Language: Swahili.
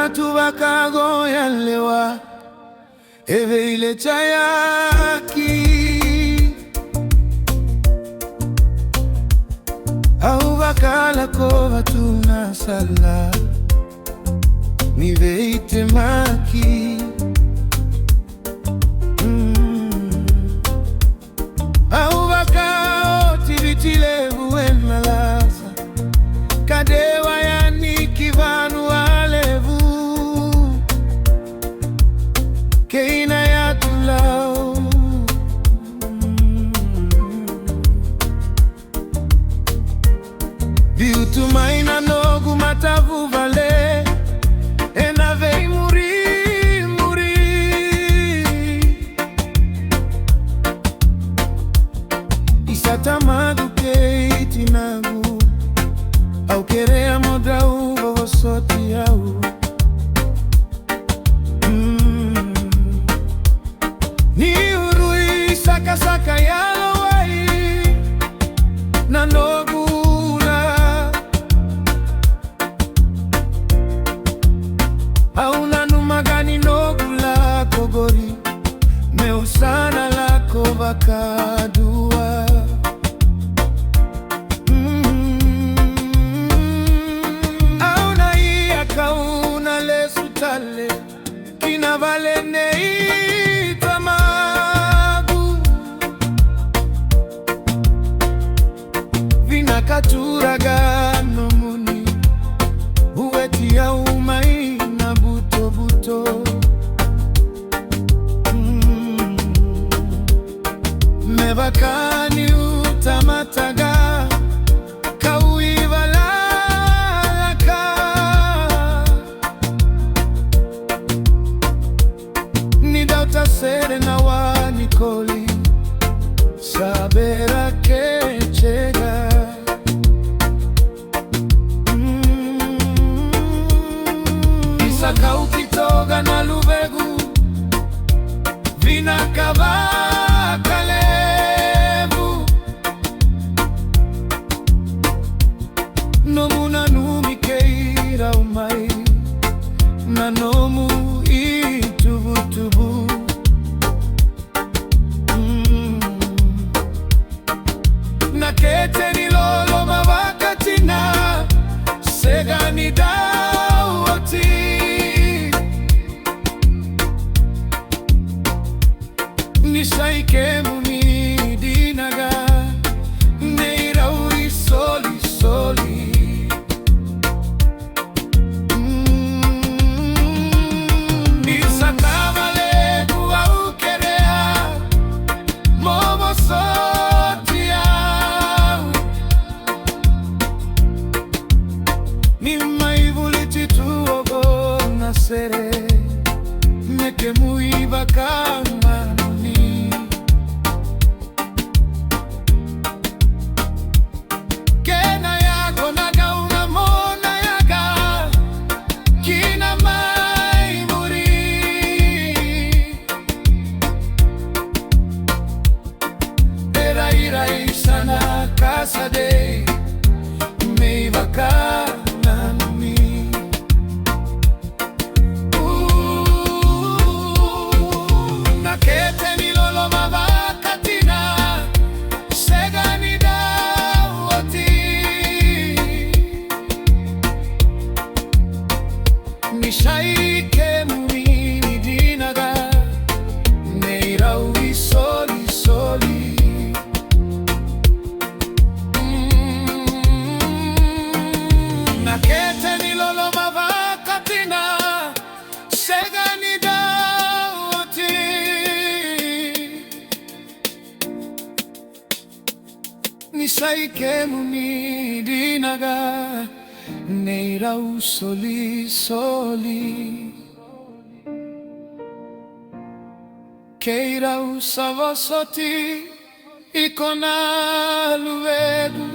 batu bakagoyalewa eveile chayaki au bakalako batuna sala niveite maki au bakaoti vitile buena lasa kadewa yani kivanu alevu keina ya tulau viutu maina nogu matavu vale enavei muri isatamadu keiti nagu au kerea moda uvo soti au ni urui saka yalo wai na nogula au nanu magani nogula kogori meusana lako bakadua kina vale neitwa magu vina katuraga nomuni uwetia umai na buto buto mevakani utamataga Serena wa Nicoli sabera que chega Isaka ukitoga na luvegu vina kavaka levu nomu na numi keira umai na nomu itubutubu Nakete ni lolo mawakatina sega ni dawati nisaike mumi dinaga neira uri soli soli nisakava legu au kerea momo sere meke muiva kama noni kena yako naga unamona yaga kina mai muri era irai sana casa de meiva kama noni Nishaike mumini dinaga neira ui soli soli nakete ni lolo mavakatina sega ni dawati Nishaike mumini dinaga neira u soli soli keira u savosoti ikona luedu